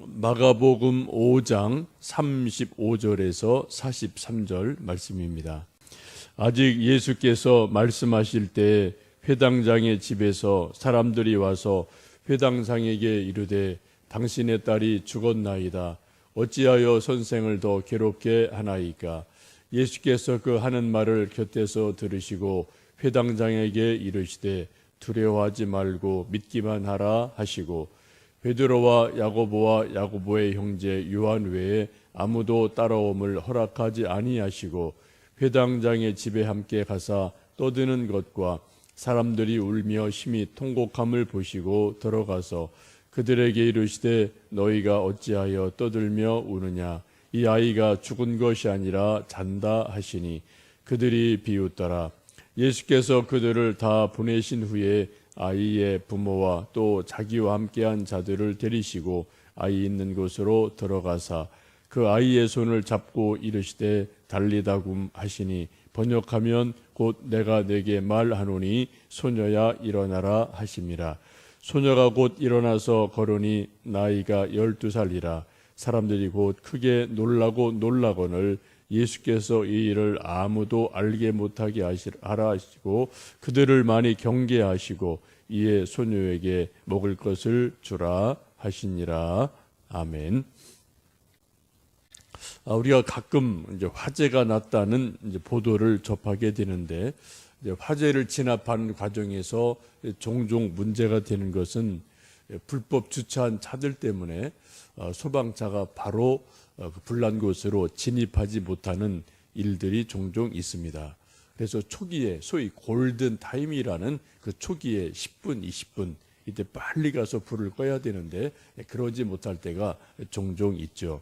마가복음 5장 35절에서 43절 말씀입니다. 아직 예수께서 말씀하실 때 회당장의 집에서 사람들이 와서 회당장에게 이르되 당신의 딸이 죽었나이다. 어찌하여 선생을 더 괴롭게 하나이까? 예수께서 그 하는 말을 곁에서 들으시고 회당장에게 이르시되 두려워하지 말고 믿기만 하라 하시고 베드로와 야고보와 야고보의 형제 요한 외에 아무도 따라옴을 허락하지 아니하시고 회당장의 집에 함께 가사 떠드는 것과 사람들이 울며 심히 통곡함을 보시고 들어가서 그들에게 이르시되 너희가 어찌하여 떠들며 우느냐? 이 아이가 죽은 것이 아니라 잔다 하시니 그들이 비웃더라. 예수께서 그들을 다 보내신 후에 아이의 부모와 또 자기와 함께한 자들을 데리시고 아이 있는 곳으로 들어가사 그 아이의 손을 잡고 이르시되 달리다굼 하시니 번역하면 곧 내가 내게 말하노니 소녀야 일어나라 하심이라. 소녀가 곧 일어나서 걸으니 나이가 12살이라. 사람들이 곧 크게 놀라고 놀라거늘 예수께서 이 일을 아무도 알게 못하게 하라 하시고 그들을 많이 경계하시고 이에 소녀에게 먹을 것을 주라 하시니라. 아멘. 우리가 가끔 이제 화재가 났다는 이제 보도를 접하게 되는데 이제 화재를 진압하는 과정에서 종종 문제가 되는 것은 불법 주차한 차들 때문에 소방차가 바로 불난 곳으로 진입하지 못하는 일들이 종종 있습니다. 그래서 초기에 소위 골든 타임이라는 그 초기에 10분, 20분 이때 빨리 가서 불을 꺼야 되는데 그러지 못할 때가 종종 있죠.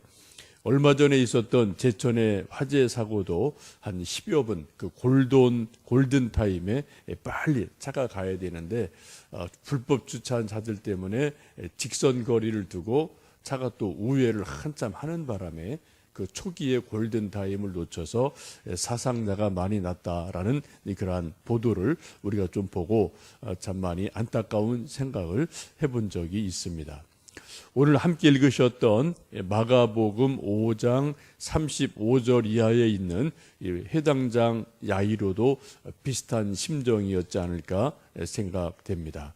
얼마 전에 있었던 제천의 화재 사고도 한 10여 분 그 골든 타임에 빨리 차가 가야 되는데 불법 주차한 차들 때문에 직선 거리를 두고 차가 또 우회를 한참 하는 바람에 그 초기의 골든 타임을 놓쳐서 사상자가 많이 났다라는 그러한 보도를 우리가 좀 보고 참 많이 안타까운 생각을 해본 적이 있습니다. 오늘 함께 읽으셨던 마가복음 5장 35절 이하에 있는 회당장 야이로도 비슷한 심정이었지 않을까 생각됩니다.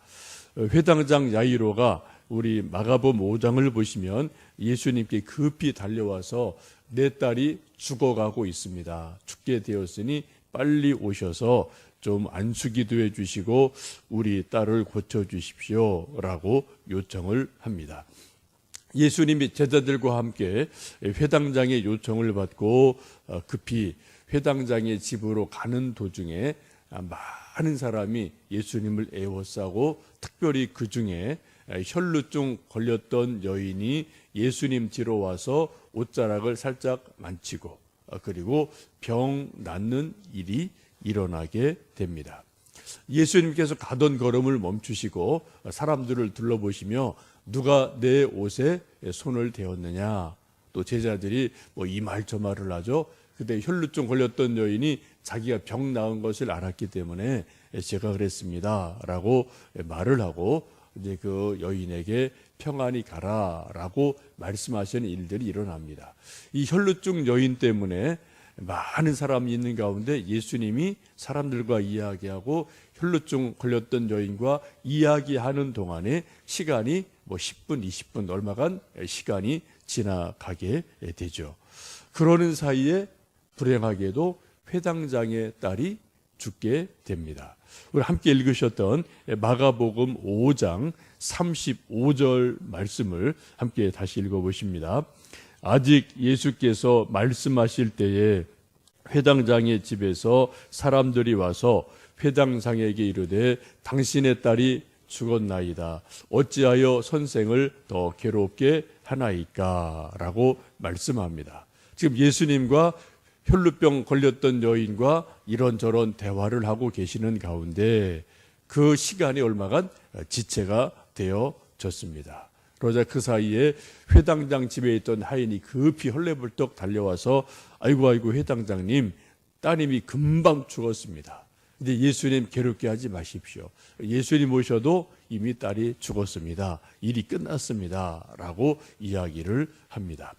회당장 야이로가 우리 마가복음 5장을 보시면 예수님께 급히 달려와서 내 딸이 죽어가고 있습니다. 죽게 되었으니 빨리 오셔서 좀 안수기도 해주시고 우리 딸을 고쳐주십시오 라고 요청을 합니다. 예수님이 제자들과 함께 회당장의 요청을 받고 급히 회당장의 집으로 가는 도중에 많은 사람이 예수님을 애워싸고 특별히 그 중에 혈루증 걸렸던 여인이 예수님 뒤로 와서 옷자락을 살짝 만지고 그리고 병 낫는 일이 일어나게 됩니다. 예수님께서 가던 걸음을 멈추시고 사람들을 둘러보시며 누가 내 옷에 손을 대었느냐? 또 제자들이 이 말 저 말을 하죠. 그때 혈루증 걸렸던 여인이 자기가 병 나은 것을 알았기 때문에 제가 그랬습니다 라고 말을 하고 이제 그 여인에게 평안히 가라라고 말씀하시는 일들이 일어납니다. 이 혈루증 여인 때문에 많은 사람이 있는 가운데 예수님이 사람들과 이야기하고 혈루증 걸렸던 여인과 이야기하는 동안에 시간이 10분, 20분 얼마간 시간이 지나가게 되죠. 그러는 사이에 불행하게도 회당장의 딸이 죽게 됩니다. 우리 함께 읽으셨던 마가복음 5장 35절 말씀을 함께 다시 읽어보십니다. 아직 예수께서 말씀하실 때에 회당장의 집에서 사람들이 와서 회당장에게 이르되 당신의 딸이 죽었나이다. 어찌하여 선생을 더 괴롭게 하나이까? 라고 말씀합니다. 지금 예수님과 혈루병 걸렸던 여인과 이런저런 대화를 하고 계시는 가운데 그 시간이 얼마간 지체가 되어졌습니다. 그러자 그 사이에 회당장 집에 있던 하인이 급히 헐레벌떡 달려와서 아이고 회당장님 따님이 금방 죽었습니다. 근데 예수님 괴롭게 하지 마십시오. 예수님 오셔도 이미 딸이 죽었습니다. 일이 끝났습니다. 라고 이야기를 합니다.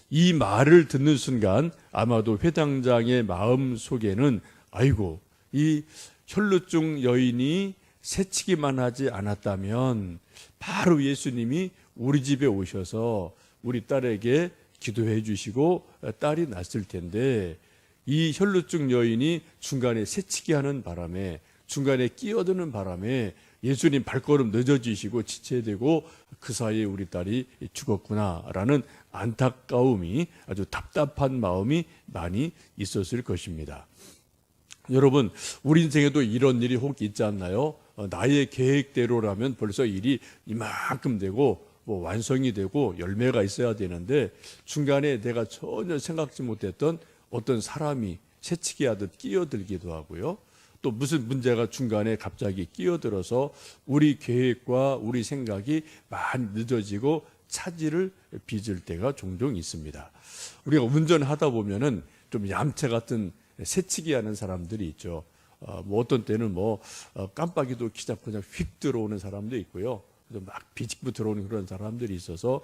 이 말을 듣는 순간 아마도 회당장의 마음 속에는 아이고, 이 혈루증 여인이 새치기만 하지 않았다면 바로 예수님이 우리 집에 오셔서 우리 딸에게 기도해 주시고 딸이 났을 텐데, 이 혈루증 여인이 중간에 새치기 하는 바람에, 중간에 끼어드는 바람에 예수님 발걸음 늦어지시고 지체되고 그 사이에 우리 딸이 죽었구나라는 안타까움이, 아주 답답한 마음이 많이 있었을 것입니다. 여러분, 우리 인생에도 이런 일이 혹 있지 않나요? 나의 계획대로라면 벌써 일이 이만큼 되고 완성이 되고 열매가 있어야 되는데, 중간에 내가 전혀 생각지 못했던 어떤 사람이 새치기 하듯 끼어들기도 하고요. 또 무슨 문제가 중간에 갑자기 끼어들어서 우리 계획과 우리 생각이 많이 늦어지고 차질을 빚을 때가 종종 있습니다. 우리가 운전하다 보면은 좀 얌체 같은 새치기 하는 사람들이 있죠. 어떤 때는 깜빡이도 키 잡고 그냥 휙 들어오는 사람도 있고요. 막 비집고 들어오는 그런 사람들이 있어서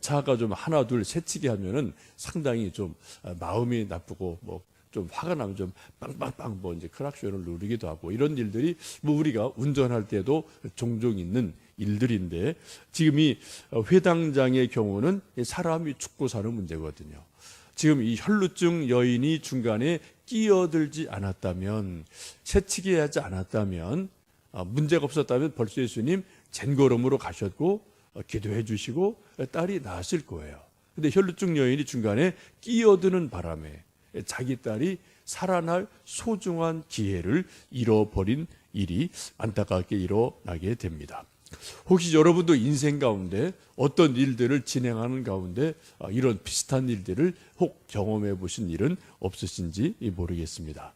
차가 좀 하나 둘 새치기 하면은 상당히 좀 마음이 나쁘고 좀 화가 나면 좀 빵빵빵 이제 크락션을 누르기도 하고, 이런 일들이 우리가 운전할 때도 종종 있는 일들인데, 지금 이 회당장의 경우는 사람이 죽고 사는 문제거든요. 지금 이 혈루증 여인이 중간에 끼어들지 않았다면, 새치기 하지 않았다면, 문제가 없었다면 벌써 예수님 젠걸음으로 가셨고 기도해 주시고 딸이 낳았을 거예요. 근데 혈루증 여인이 중간에 끼어드는 바람에 자기 딸이 살아날 소중한 기회를 잃어버린 일이 안타깝게 일어나게 됩니다. 혹시 여러분도 인생 가운데 어떤 일들을 진행하는 가운데 이런 비슷한 일들을 혹 경험해 보신 일은 없으신지 모르겠습니다.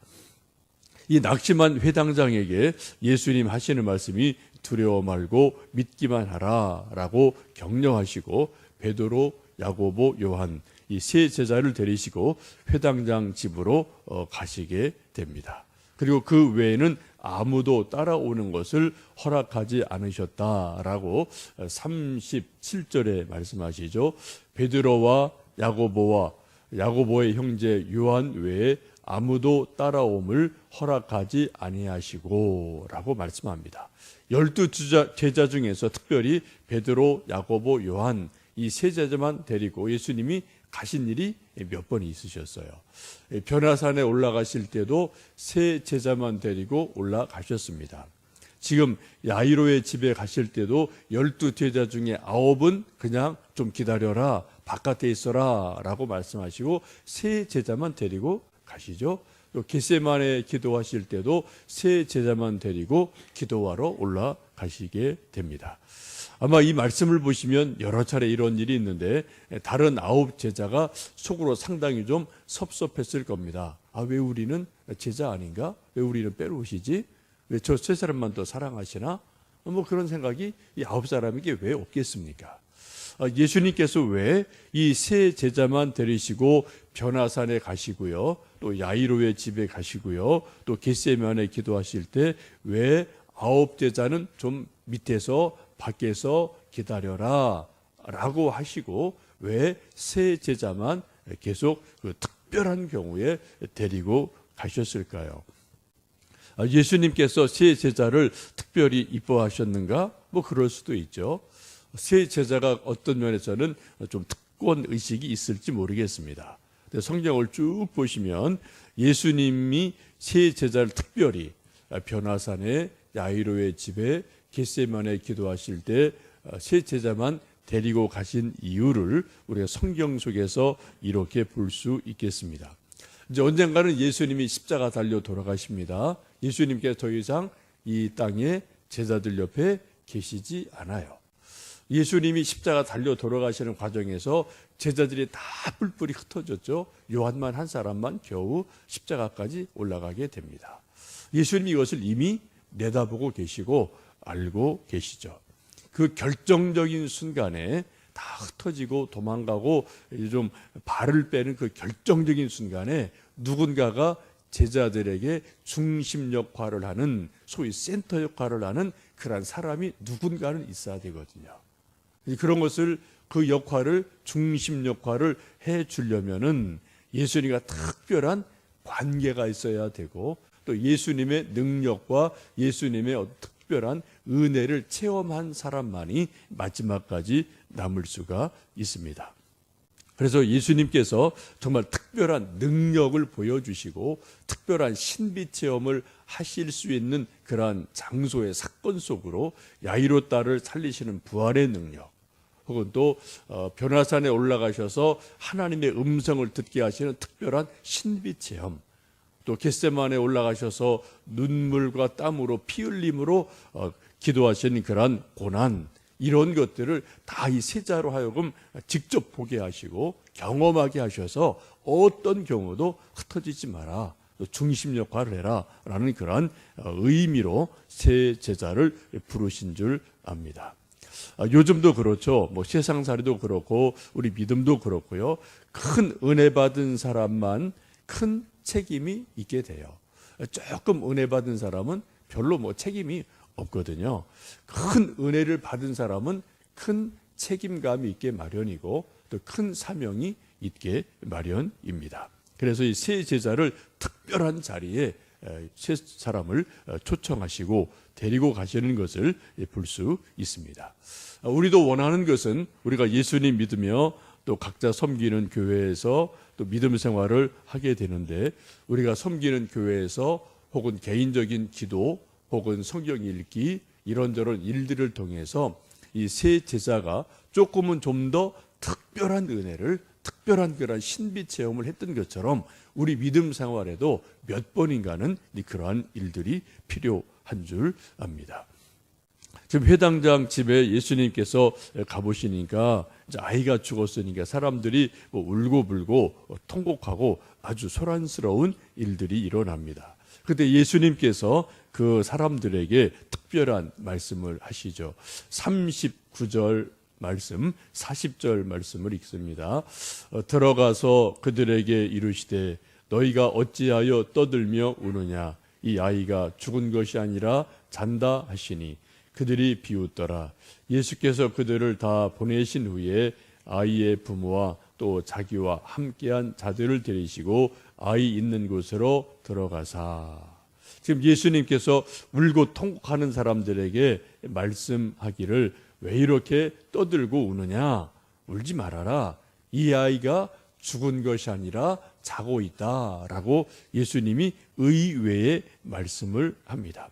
이 낙심한 회당장에게 예수님 하시는 말씀이 두려워 말고 믿기만 하라 라고 격려하시고, 베드로, 야고보, 요한 이 세 제자를 데리시고 회당장 집으로 가시게 됩니다. 그리고 그 외에는 아무도 따라오는 것을 허락하지 않으셨다라고 37절에 말씀하시죠. 베드로와 야고보의 형제 요한 외에 아무도 따라옴을 허락하지 아니하시고 라고 말씀합니다. 12 제자 중에서 특별히 베드로, 야고보, 요한 이 세 제자만 데리고 예수님이 가신 일이 몇 번 있으셨어요. 변화산에 올라가실 때도 세 제자만 데리고 올라가셨습니다. 지금 야이로의 집에 가실 때도 12 제자 중에 9은 그냥 좀 기다려라, 바깥에 있어라 라고 말씀하시고 세 제자만 데리고 가시죠. 또 겟세마네 기도하실 때도 세 제자만 데리고 기도하러 올라가시게 됩니다. 아마 이 말씀을 보시면 여러 차례 이런 일이 있는데 다른 9 제자가 속으로 상당히 좀 섭섭했을 겁니다. 왜 우리는 제자 아닌가? 왜 우리는 빼놓으시지? 왜 저 세 사람만 더 사랑하시나? 그런 생각이 이 9 사람에게 왜 없겠습니까? 예수님께서 왜 이 세 제자만 데리시고 변화산에 가시고요, 또 야이로의 집에 가시고요, 또 겟세마네 기도하실 때 왜 9 제자는 좀 밑에서 밖에서 기다려라 라고 하시고 왜 세 제자만 계속 그 특별한 경우에 데리고 가셨을까요? 예수님께서 세 제자를 특별히 이뻐하셨는가? 그럴 수도 있죠. 세 제자가 어떤 면에서는 좀 특권 의식이 있을지 모르겠습니다. 성경을 쭉 보시면 예수님이 세 제자를 특별히 변화산에 야이로의 집에 겟세마네 기도하실 때 세 제자만 데리고 가신 이유를 우리가 성경 속에서 이렇게 볼 수 있겠습니다. 이제 언젠가는 예수님이 십자가 달려 돌아가십니다. 예수님께서 더 이상 이 땅에 제자들 옆에 계시지 않아요. 예수님이 십자가 달려 돌아가시는 과정에서 제자들이 다 뿔뿔이 흩어졌죠. 요한만 한 사람만 겨우 십자가까지 올라가게 됩니다. 예수님이 이것을 이미 내다보고 계시고 알고 계시죠. 그 결정적인 순간에 다 흩어지고 도망가고 좀 발을 빼는 그 결정적인 순간에 누군가가 제자들에게 중심 역할을 하는, 소위 센터 역할을 하는 그런 사람이 누군가는 있어야 되거든요. 그런 것을, 그 역할을, 중심 역할을 해 주려면은 예수님과 특별한 관계가 있어야 되고, 또 예수님의 능력과 예수님의 특별한 은혜를 체험한 사람만이 마지막까지 남을 수가 있습니다. 그래서 예수님께서 정말 특별한 능력을 보여주시고 특별한 신비 체험을 하실 수 있는 그러한 장소의 사건 속으로 야이로 딸을 살리시는 부활의 능력, 혹은 또 변화산에 올라가셔서 하나님의 음성을 듣게 하시는 특별한 신비 체험, 또 겟세마네에 올라가셔서 눈물과 땀으로 피 흘림으로 기도하시는 그러한 고난, 이런 것들을 다 이 세자로 하여금 직접 보게 하시고 경험하게 하셔서 어떤 경우도 흩어지지 마라, 중심 역할을 해라 라는 그러한 의미로 새 제자를 부르신 줄 압니다. 요즘도 그렇죠. 뭐 세상살이도 그렇고 우리 믿음도 그렇고요. 큰 은혜 받은 사람만 큰 책임이 있게 돼요. 조금 은혜 받은 사람은 별로 뭐 책임이 없거든요. 큰 은혜를 받은 사람은 큰 책임감이 있게 마련이고 또 큰 사명이 있게 마련입니다. 그래서 이 새 제자를 특별한 자리에 새 사람을 초청하시고 데리고 가시는 것을 볼 수 있습니다. 우리도 원하는 것은 우리가 예수님 믿으며 또 각자 섬기는 교회에서 또 믿음 생활을 하게 되는데, 우리가 섬기는 교회에서 혹은 개인적인 기도 혹은 성경 읽기 이런저런 일들을 통해서 이 새 제자가 조금은 좀 더 특별한 은혜를, 특별한 그런 신비 체험을 했던 것처럼 우리 믿음 생활에도 몇 번인가는 그러한 일들이 필요한 줄 압니다. 지금 회당장 집에 예수님께서 가보시니까 이제 아이가 죽었으니까 사람들이 울고불고 통곡하고 아주 소란스러운 일들이 일어납니다. 그때 예수님께서 그 사람들에게 특별한 말씀을 하시죠. 39절 말씀, 40절 말씀을 읽습니다. 들어가서 그들에게 이르시되 너희가 어찌하여 떠들며 우느냐, 이 아이가 죽은 것이 아니라 잔다 하시니 그들이 비웃더라. 예수께서 그들을 다 보내신 후에 아이의 부모와 또 자기와 함께한 자들을 데리시고 아이 있는 곳으로 들어가사. 지금 예수님께서 울고 통곡하는 사람들에게 말씀하기를 왜 이렇게 떠들고 우느냐, 울지 말아라, 이 아이가 죽은 것이 아니라 자고 있다라고 예수님이 의외의 말씀을 합니다.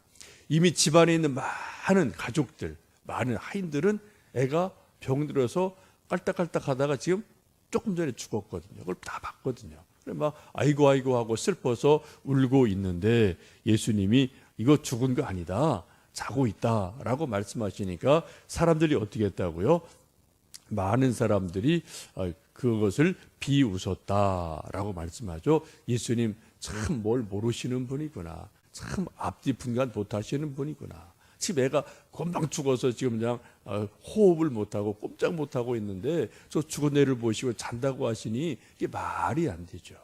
이미 집안에 있는 많은 가족들, 많은 하인들은 애가 병들어서 깔딱깔딱 하다가 지금 조금 전에 죽었거든요. 그걸 다 봤거든요. 그래 막 아이고 아이고 하고 슬퍼서 울고 있는데 예수님이 이거 죽은 거 아니다, 자고 있다라고 말씀하시니까 사람들이 어떻게 했다고요? 많은 사람들이 그것을 비웃었다라고 말씀하죠. 예수님 참 뭘 모르시는 분이구나, 참 앞뒤 분간 못하시는 분이구나. 지금 애가 금방 죽어서 지금 그냥 호흡을 못하고 꼼짝 못하고 있는데 저 죽은 애를 보시고 잔다고 하시니 이게 말이 안 되죠.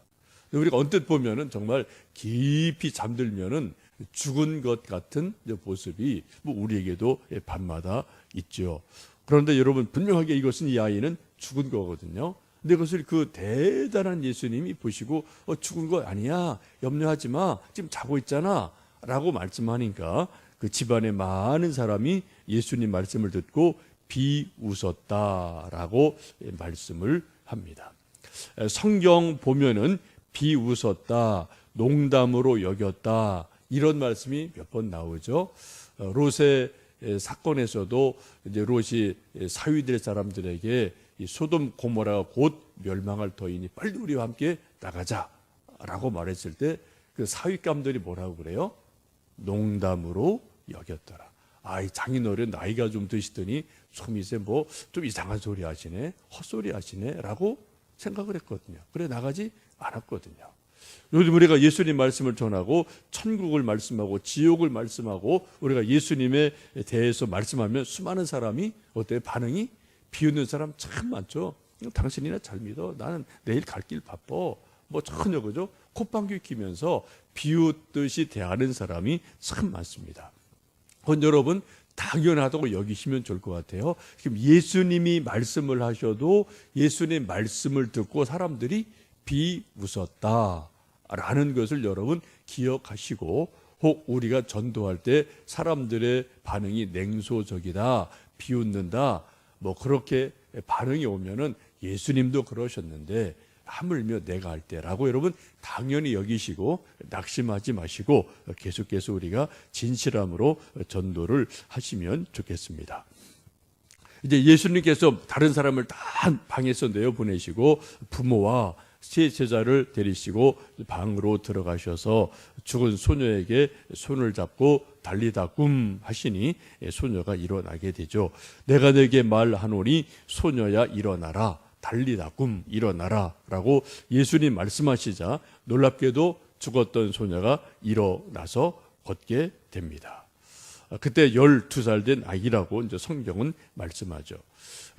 우리가 언뜻 보면은 정말 깊이 잠들면은 죽은 것 같은 모습이 우리에게도 밤마다 있죠. 그런데 여러분, 분명하게 이것은, 이 아이는 죽은 거거든요. 근데 그것을 그 대단한 예수님이 보시고 죽은 거 아니야, 염려하지 마, 지금 자고 있잖아 라고 말씀하니까 그 집안의 많은 사람이 예수님 말씀을 듣고 비웃었다라고 말씀을 합니다. 성경 보면은 비웃었다, 농담으로 여겼다, 이런 말씀이 몇 번 나오죠. 롯의 사건에서도 이제 롯이 사위될 사람들에게 이 소돔 고모라가 곧 멸망할 터이니 빨리 우리와 함께 나가자라고 말했을 때 그 사위감들이 뭐라고 그래요? 농담으로 여겼더라. 이 장인어른 나이가 좀 드시더니 좀 이제 뭐 좀 이상한 소리 하시네, 헛소리 하시네라고 생각을 했거든요. 그래 나가지 않았거든요. 요즘 우리가 예수님 말씀을 전하고 천국을 말씀하고 지옥을 말씀하고 우리가 예수님에 대해서 말씀하면 수많은 사람이 어때요? 반응이? 비웃는 사람 참 많죠. 당신이나 잘 믿어, 나는 내일 갈 길 바빠, 뭐 전혀, 그죠? 콧방귀 뀌면서 비웃듯이 대하는 사람이 참 많습니다. 그건 여러분 당연하다고 여기시면 좋을 것 같아요. 지금 예수님이 말씀을 하셔도 예수님 말씀을 듣고 사람들이 비웃었다라는 것을 여러분 기억하시고, 혹 우리가 전도할 때 사람들의 반응이 냉소적이다, 비웃는다, 뭐 그렇게 반응이 오면은 예수님도 그러셨는데 하물며 내가 할 때라고 여러분 당연히 여기시고 낙심하지 마시고 계속해서 우리가 진실함으로 전도를 하시면 좋겠습니다. 이제 예수님께서 다른 사람을 다 방에서 내어보내시고 부모와 세 제자를 데리시고 방으로 들어가셔서 죽은 소녀에게 손을 잡고 달리다 굼 하시니 소녀가 일어나게 되죠. 내가 내게 말하노니 소녀야 일어나라, 달리다 굼, 일어나라 라고 예수님 말씀하시자 놀랍게도 죽었던 소녀가 일어나서 걷게 됩니다. 그때 12살 된 아기라고 이제 성경은 말씀하죠.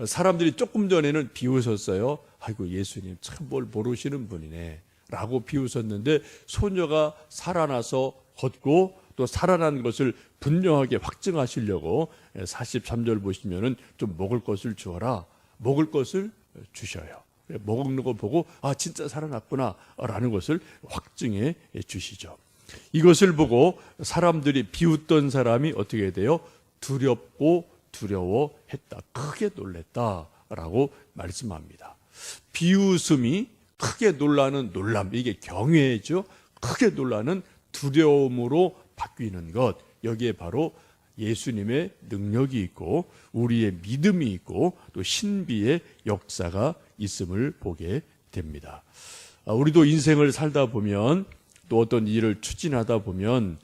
사람들이 조금 전에는 비웃었어요. 아이고 예수님 참 뭘 모르시는 분이네 라고 비웃었는데, 소녀가 살아나서 걷고 또 살아난 것을 분명하게 확증하시려고 43절 보시면은 좀 먹을 것을 주어라, 먹을 것을 주셔요. 먹는 거 보고 아 진짜 살아났구나 라는 것을 확증해 주시죠. 이것을 보고 사람들이 비웃던 사람이 어떻게 돼요? 두렵고 두려워했다, 크게 놀랬다라고 말씀합니다. 비웃음이 크게 놀라는 놀람, 이게 경외죠. 크게 놀라는 두려움으로 바뀌는 것, 여기에 바로 예수님의 능력이 있고 우리의 믿음이 있고 또 신비의 역사가 있음을 보게 됩니다. 우리도 인생을 살다 보면 또 어떤 일을 추진하다 보면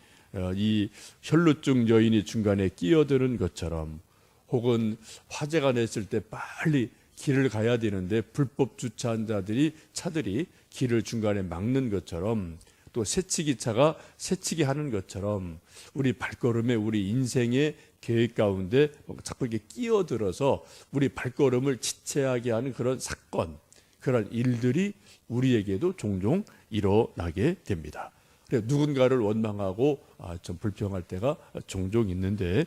이 혈루증 여인이 중간에 끼어드는 것처럼, 혹은 화재가 났을 때 빨리 길을 가야 되는데 불법 주차한 차들이 길을 중간에 막는 것처럼, 또 새치기 차가 새치기 하는 것처럼 우리 발걸음에, 우리 인생의 계획 가운데 자꾸 이렇게 끼어들어서 우리 발걸음을 지체하게 하는 그런 사건, 그런 일들이 우리에게도 종종 일어나게 됩니다. 누군가를 원망하고 좀 불평할 때가 종종 있는데,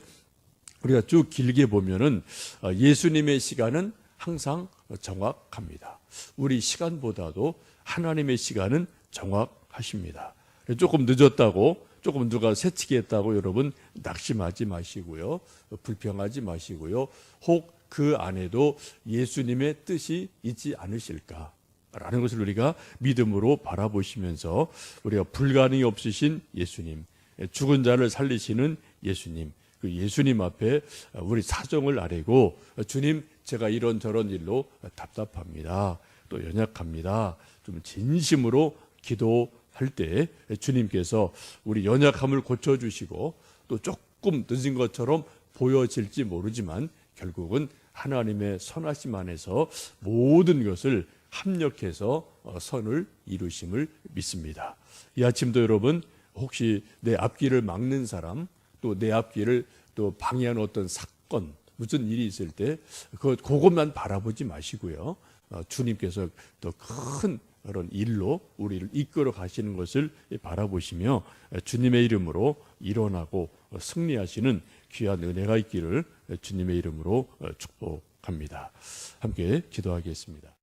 우리가 쭉 길게 보면은 예수님의 시간은 항상 정확합니다. 우리 시간보다도 하나님의 시간은 정확하십니다. 조금 늦었다고, 조금 누가 새치기 했다고 여러분 낙심하지 마시고요, 불평하지 마시고요, 혹 그 안에도 예수님의 뜻이 있지 않으실까 라는 것을 우리가 믿음으로 바라보시면서, 우리가 불가능이 없으신 예수님, 죽은 자를 살리시는 예수님, 그 예수님 앞에 우리 사정을 아뢰고, 주님 제가 이런저런 일로 답답합니다, 또 연약합니다, 좀 진심으로 기도할 때 주님께서 우리 연약함을 고쳐주시고, 또 조금 늦은 것처럼 보여질지 모르지만 결국은 하나님의 선하심 안에서 모든 것을 합력해서 선을 이루심을 믿습니다. 이 아침도 여러분, 혹시 내 앞길을 막는 사람, 또 내 앞길을 또 방해하는 어떤 사건, 무슨 일이 있을 때 그것만 바라보지 마시고요, 주님께서 더 큰 그런 일로 우리를 이끌어 가시는 것을 바라보시며 주님의 이름으로 일어나고 승리하시는 귀한 은혜가 있기를 주님의 이름으로 축복합니다. 함께 기도하겠습니다.